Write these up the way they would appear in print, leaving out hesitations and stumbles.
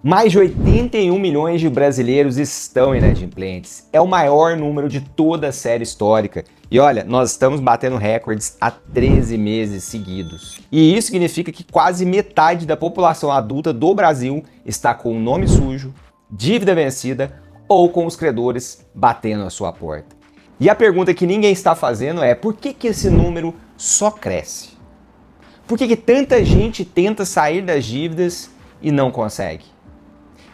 Mais de 81 milhões de brasileiros estão inadimplentes. É o maior número de toda a série histórica. E olha, nós estamos batendo recordes há 13 meses seguidos. E isso significa que quase metade da população adulta do Brasil está com o nome sujo, dívida vencida ou com os credores batendo a sua porta. E a pergunta que ninguém está fazendo é: por que esse número só cresce? Por que tanta gente tenta sair das dívidas e não consegue?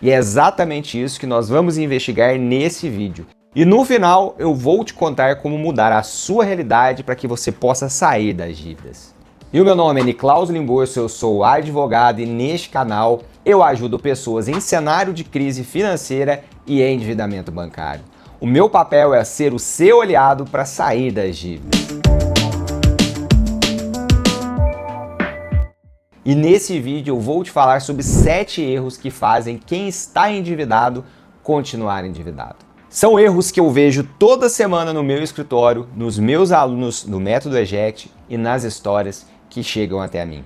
E é exatamente isso que nós vamos investigar nesse vídeo. E no final eu vou te contar como mudar a sua realidade para que você possa sair das dívidas. E o meu nome é Niklaus Limborso, eu sou advogado e neste canal eu ajudo pessoas em cenário de crise financeira e endividamento bancário. O meu papel é ser o seu aliado para sair das dívidas. E nesse vídeo eu vou te falar sobre 7 erros que fazem quem está endividado continuar endividado. São erros que eu vejo toda semana no meu escritório, nos meus alunos do Método Eject e nas histórias que chegam até a mim.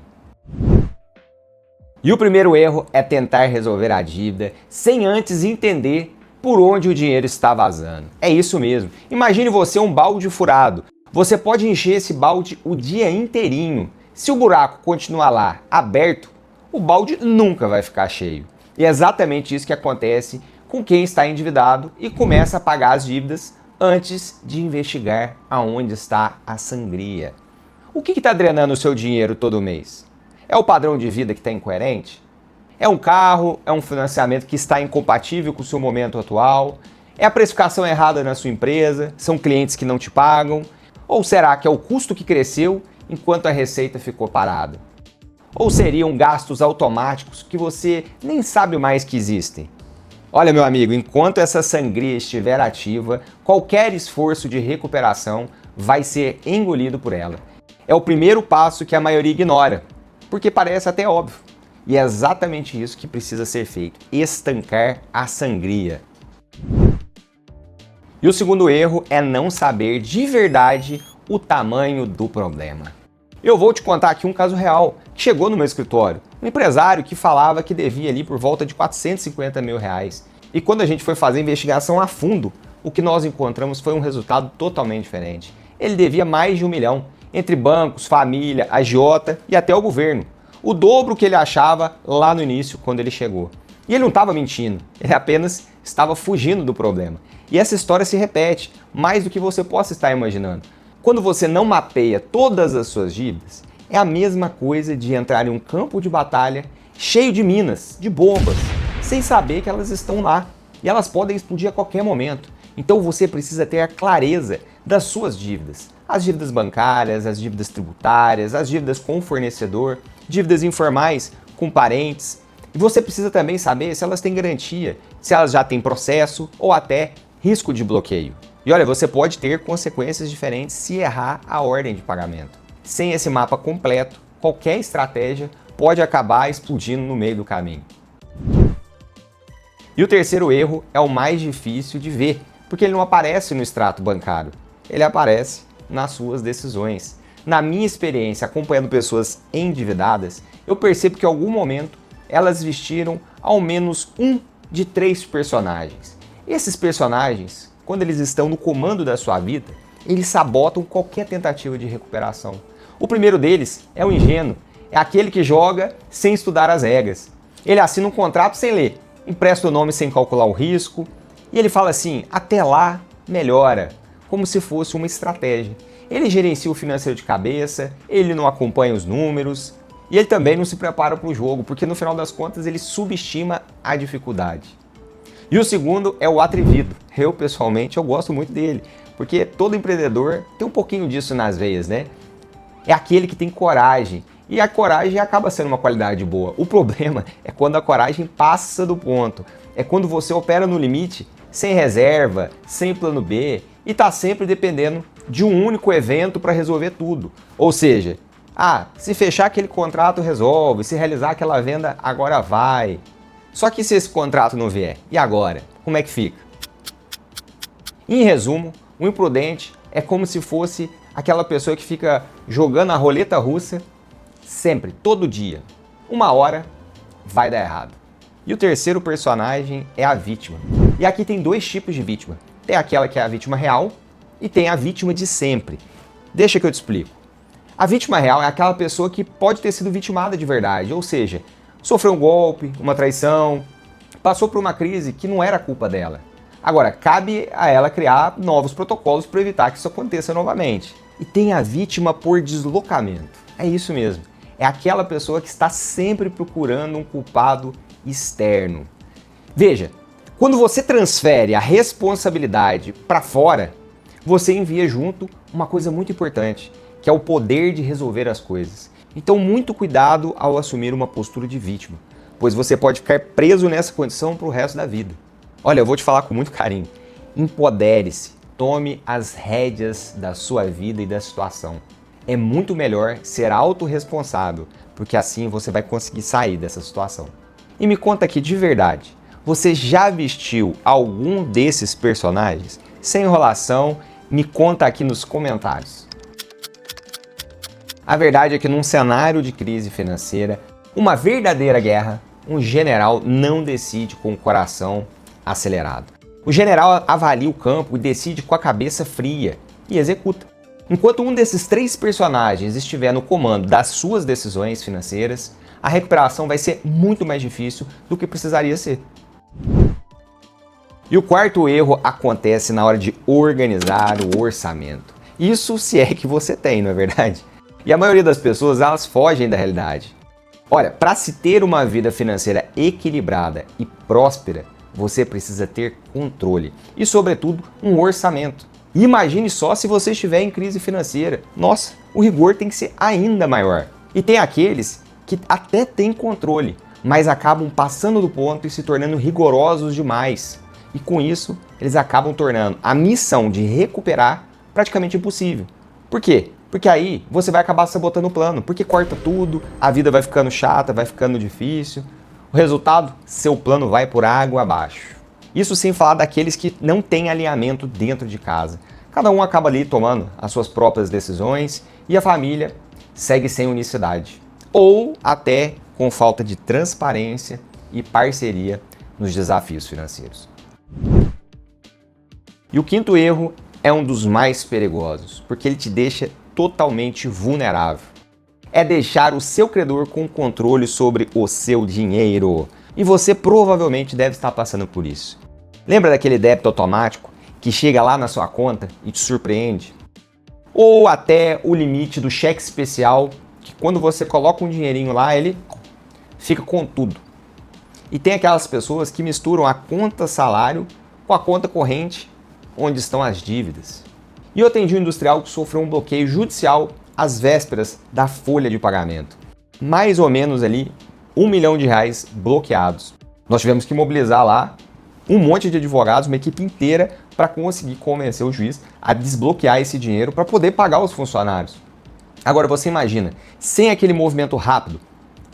E o primeiro erro é tentar resolver a dívida sem antes entender por onde o dinheiro está vazando. É isso mesmo. Imagine você um balde furado. Você pode encher esse balde o dia inteirinho. Se o buraco continuar lá aberto, o balde nunca vai ficar cheio. E é exatamente isso que acontece com quem está endividado e começa a pagar as dívidas antes de investigar aonde está a sangria. O que está drenando o seu dinheiro todo mês? É o padrão de vida que está incoerente? É um carro? É um financiamento que está incompatível com o seu momento atual? É a precificação errada na sua empresa? São clientes que não te pagam? Ou será que é o custo que cresceu enquanto a receita ficou parada? Ou seriam gastos automáticos que você nem sabe mais que existem? Olha, meu amigo, enquanto essa sangria estiver ativa, qualquer esforço de recuperação vai ser engolido por ela. É o primeiro passo que a maioria ignora, porque parece até óbvio. E é exatamente isso que precisa ser feito: estancar a sangria. E o segundo erro é não saber de verdade o tamanho do problema. Eu vou te contar aqui um caso real que chegou no meu escritório. Um empresário que falava que devia ali por volta de 450 mil reais. E quando a gente foi fazer a investigação a fundo, o que nós encontramos foi um resultado totalmente diferente. Ele devia mais de 1 milhão, entre bancos, família, agiota e até o governo. O dobro que ele achava lá no início, quando ele chegou. E ele não estava mentindo, ele apenas estava fugindo do problema. E essa história se repete, mais do que você possa estar imaginando. Quando você não mapeia todas as suas dívidas, é a mesma coisa de entrar em um campo de batalha cheio de minas, de bombas, sem saber que elas estão lá. E elas podem explodir a qualquer momento. Então você precisa ter a clareza das suas dívidas. As dívidas bancárias, as dívidas tributárias, as dívidas com o fornecedor, dívidas informais com parentes. E você precisa também saber se elas têm garantia, se elas já têm processo ou até risco de bloqueio. E olha, você pode ter consequências diferentes se errar a ordem de pagamento. Sem esse mapa completo, qualquer estratégia pode acabar explodindo no meio do caminho. E o terceiro erro é o mais difícil de ver, porque ele não aparece no extrato bancário, ele aparece nas suas decisões. Na minha experiência acompanhando pessoas endividadas, eu percebo que em algum momento elas vestiram ao menos um de 3 personagens. Esses personagens, quando eles estão no comando da sua vida, eles sabotam qualquer tentativa de recuperação. O primeiro deles é o ingênuo, é aquele que joga sem estudar as regras. Ele assina um contrato sem ler, empresta o nome sem calcular o risco, e ele fala assim: até lá, melhora, como se fosse uma estratégia. Ele gerencia o financeiro de cabeça, ele não acompanha os números, e ele também não se prepara para o jogo, porque no final das contas ele subestima a dificuldade. E o segundo é o atrevido. Eu, pessoalmente, eu gosto muito dele, porque todo empreendedor tem um pouquinho disso nas veias, né? É aquele que tem coragem, e a coragem acaba sendo uma qualidade boa. O problema é quando a coragem passa do ponto. É quando você opera no limite, sem reserva, sem plano B, e está sempre dependendo de um único evento para resolver tudo. Ou seja, se fechar aquele contrato resolve, se realizar aquela venda agora vai. Só que se esse contrato não vier, e agora? Como é que fica? Em resumo, o imprudente é como se fosse aquela pessoa que fica jogando a roleta russa sempre, todo dia. Uma hora vai dar errado. E o terceiro personagem é a vítima. E aqui tem dois tipos de vítima. Tem aquela que é a vítima real e tem a vítima de sempre. Deixa que eu te explico. A vítima real é aquela pessoa que pode ter sido vitimada de verdade, ou seja, sofreu um golpe, uma traição, passou por uma crise que não era culpa dela. Agora, cabe a ela criar novos protocolos para evitar que isso aconteça novamente. E tem a vítima por deslocamento. É isso mesmo. É aquela pessoa que está sempre procurando um culpado externo. Veja, quando você transfere a responsabilidade para fora, você envia junto uma coisa muito importante, que é o poder de resolver as coisas. Então, muito cuidado ao assumir uma postura de vítima, pois você pode ficar preso nessa condição para o resto da vida. Olha, eu vou te falar com muito carinho. Empodere-se, tome as rédeas da sua vida e da situação. É muito melhor ser autorresponsável, porque assim você vai conseguir sair dessa situação. E me conta aqui de verdade, você já vestiu algum desses personagens? Sem enrolação, me conta aqui nos comentários. A verdade é que num cenário de crise financeira, uma verdadeira guerra, um general não decide com o coração acelerado. O general avalia o campo e decide com a cabeça fria e executa. Enquanto um desses três personagens estiver no comando das suas decisões financeiras, a recuperação vai ser muito mais difícil do que precisaria ser. E o quarto erro acontece na hora de organizar o orçamento. Isso se é que você tem, não é verdade? E a maioria das pessoas, elas fogem da realidade. Olha, para se ter uma vida financeira equilibrada e próspera, você precisa ter controle e, sobretudo, um orçamento. E imagine só se você estiver em crise financeira. Nossa, o rigor tem que ser ainda maior. E tem aqueles que até têm controle, mas acabam passando do ponto e se tornando rigorosos demais. E com isso, eles acabam tornando a missão de recuperar praticamente impossível. Por quê? Porque aí você vai acabar sabotando o plano, porque corta tudo, a vida vai ficando chata, vai ficando difícil. O resultado? Seu plano vai por água abaixo. Isso sem falar daqueles que não têm alinhamento dentro de casa. Cada um acaba ali tomando as suas próprias decisões e a família segue sem unicidade. Ou até com falta de transparência e parceria nos desafios financeiros. E o quinto erro é um dos mais perigosos, porque ele te deixa totalmente vulnerável. É deixar o seu credor com controle sobre o seu dinheiro. E você provavelmente deve estar passando por isso. Lembra daquele débito automático que chega lá na sua conta e te surpreende? Ou até o limite do cheque especial, que quando você coloca um dinheirinho lá, ele fica com tudo. E tem aquelas pessoas que misturam a conta salário com a conta corrente, onde estão as dívidas. E eu atendi um industrial que sofreu um bloqueio judicial às vésperas da folha de pagamento. Mais ou menos ali R$1 milhão bloqueados. Nós tivemos que mobilizar lá um monte de advogados, uma equipe inteira, para conseguir convencer o juiz a desbloquear esse dinheiro para poder pagar os funcionários. Agora você imagina, sem aquele movimento rápido,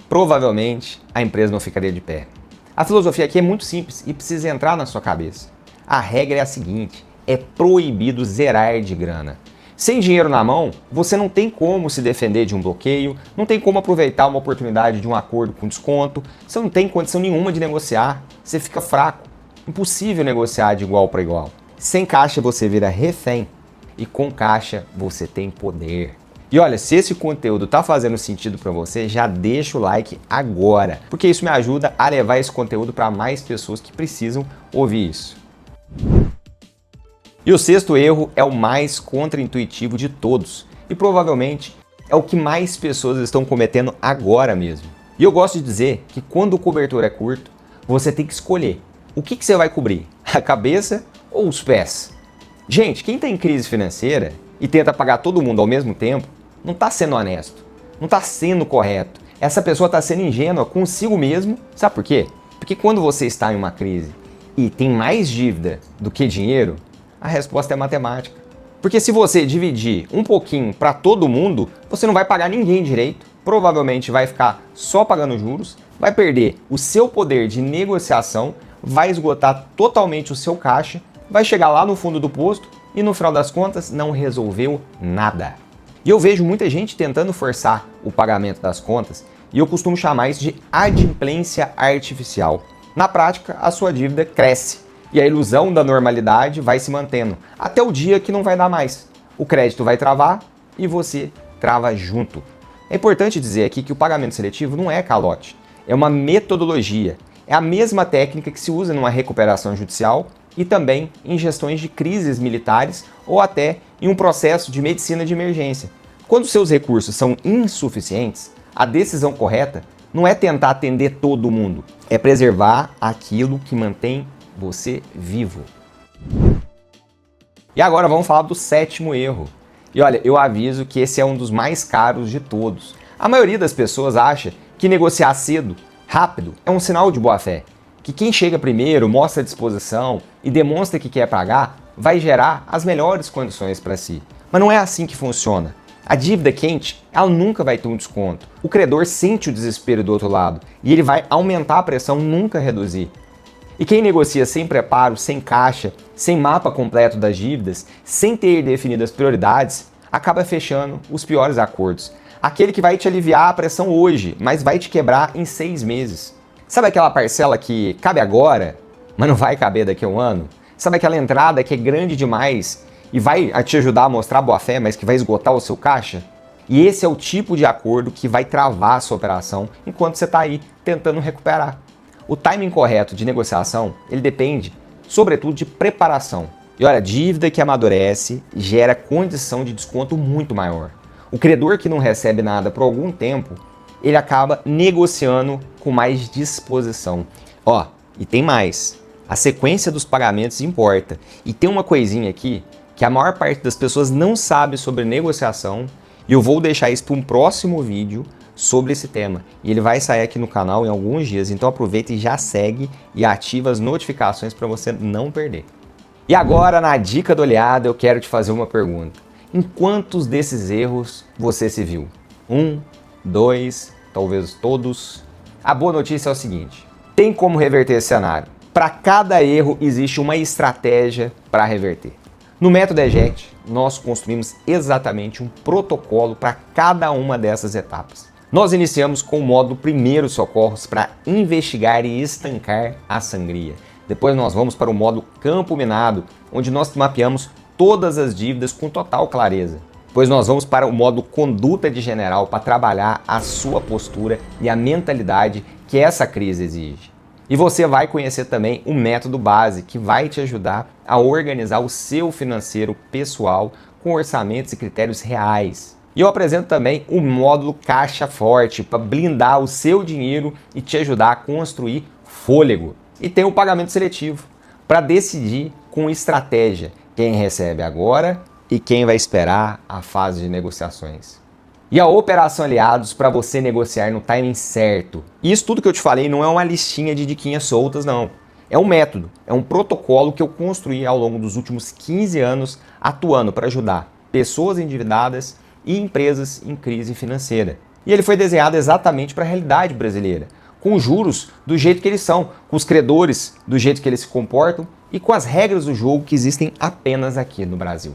provavelmente a empresa não ficaria de pé. A filosofia aqui é muito simples e precisa entrar na sua cabeça. A regra é a seguinte: é proibido zerar de grana. Sem dinheiro na mão, você não tem como se defender de um bloqueio, não tem como aproveitar uma oportunidade de um acordo com desconto, você não tem condição nenhuma de negociar, você fica fraco. Impossível negociar de igual para igual. Sem caixa você vira refém e com caixa você tem poder. E olha, se esse conteúdo tá fazendo sentido para você, já deixa o like agora, porque isso me ajuda a levar esse conteúdo para mais pessoas que precisam ouvir isso. E o sexto erro é o mais contraintuitivo de todos e provavelmente é o que mais pessoas estão cometendo agora mesmo. E eu gosto de dizer que quando o cobertor é curto, você tem que escolher o que você vai cobrir, a cabeça ou os pés. Gente, quem está em crise financeira e tenta pagar todo mundo ao mesmo tempo, não está sendo honesto, não está sendo correto. Essa pessoa está sendo ingênua consigo mesmo. Sabe por quê? Porque quando você está em uma crise e tem mais dívida do que dinheiro, a resposta é matemática. Porque se você dividir um pouquinho para todo mundo, você não vai pagar ninguém direito, provavelmente vai ficar só pagando juros, vai perder o seu poder de negociação, vai esgotar totalmente o seu caixa, vai chegar lá no fundo do posto e no final das contas não resolveu nada. E eu vejo muita gente tentando forçar o pagamento das contas e eu costumo chamar isso de adimplência artificial. Na prática, a sua dívida cresce e a ilusão da normalidade vai se mantendo até o dia que não vai dar mais. O crédito vai travar e você trava junto. É importante dizer aqui que o pagamento seletivo não é calote, é uma metodologia. É a mesma técnica que se usa numa recuperação judicial e também em gestões de crises militares ou até em um processo de medicina de emergência. Quando seus recursos são insuficientes, a decisão correta não é tentar atender todo mundo, é preservar aquilo que mantém você vivo. E agora vamos falar do 7º erro. E olha, eu aviso que esse é um dos mais caros de todos. A maioria das pessoas acha que negociar cedo, rápido, é um sinal de boa fé. Que quem chega primeiro, mostra disposição e demonstra que quer pagar, vai gerar as melhores condições para si. Mas não é assim que funciona. A dívida quente, ela nunca vai ter um desconto. O credor sente o desespero do outro lado e ele vai aumentar a pressão, nunca reduzir. E quem negocia sem preparo, sem caixa, sem mapa completo das dívidas, sem ter definidas prioridades, acaba fechando os piores acordos. Aquele que vai te aliviar a pressão hoje, mas vai te quebrar em 6 meses. Sabe aquela parcela que cabe agora, mas não vai caber daqui a um ano? Sabe aquela entrada que é grande demais e vai te ajudar a mostrar boa fé, mas que vai esgotar o seu caixa? E esse é o tipo de acordo que vai travar a sua operação enquanto você está aí tentando recuperar. O timing correto de negociação, ele depende, sobretudo, de preparação. E olha, dívida que amadurece gera condição de desconto muito maior. O credor que não recebe nada por algum tempo, ele acaba negociando com mais disposição. Ó, e tem mais. A sequência dos pagamentos importa. E tem uma coisinha aqui que a maior parte das pessoas não sabe sobre negociação e eu vou deixar isso para um próximo vídeo sobre esse tema. E ele vai sair aqui no canal em alguns dias, então aproveita e já segue e ativa as notificações para você não perder. E agora, na dica do olhada, eu quero te fazer uma pergunta. Em quantos desses erros você se viu? 1, 2, talvez todos? A boa notícia é o seguinte, tem como reverter esse cenário. Para cada erro existe uma estratégia para reverter. No método Eject, nós construímos exatamente um protocolo para cada uma dessas etapas. Nós iniciamos com o módulo Primeiros Socorros para investigar e estancar a sangria. Depois nós vamos para o módulo Campo Minado, onde nós mapeamos todas as dívidas com total clareza. Depois nós vamos para o módulo Conduta de General para trabalhar a sua postura e a mentalidade que essa crise exige. E você vai conhecer também o método base, que vai te ajudar a organizar o seu financeiro pessoal com orçamentos e critérios reais. E eu apresento também o módulo Caixa Forte para blindar o seu dinheiro e te ajudar a construir fôlego. E tem o pagamento seletivo para decidir com estratégia quem recebe agora e quem vai esperar a fase de negociações. E a Operação Aliados para você negociar no timing certo. E isso tudo que eu te falei não é uma listinha de diquinhas soltas, não. É um método, é um protocolo que eu construí ao longo dos últimos 15 anos atuando para ajudar pessoas endividadas e empresas em crise financeira. E ele foi desenhado exatamente para a realidade brasileira, com os juros do jeito que eles são, com os credores do jeito que eles se comportam e com as regras do jogo que existem apenas aqui no Brasil.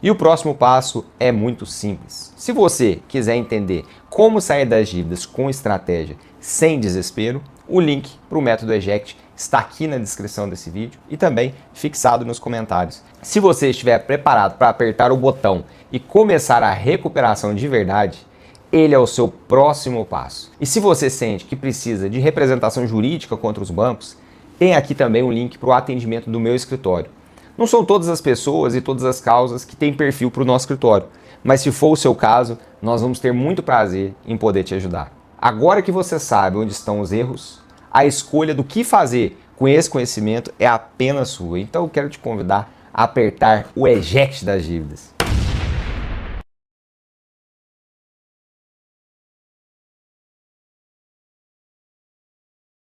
E o próximo passo é muito simples. Se você quiser entender como sair das dívidas com estratégia, sem desespero, o link para o método Eject está aqui na descrição desse vídeo e também fixado nos comentários. Se você estiver preparado para apertar o botão e começar a recuperação de verdade, ele é o seu próximo passo. E se você sente que precisa de representação jurídica contra os bancos, tem aqui também um link para o atendimento do meu escritório. Não são todas as pessoas e todas as causas que têm perfil para o nosso escritório, mas se for o seu caso, nós vamos ter muito prazer em poder te ajudar. Agora que você sabe onde estão os erros, a escolha do que fazer com esse conhecimento é apenas sua. Então eu quero te convidar a apertar o Eject das dívidas.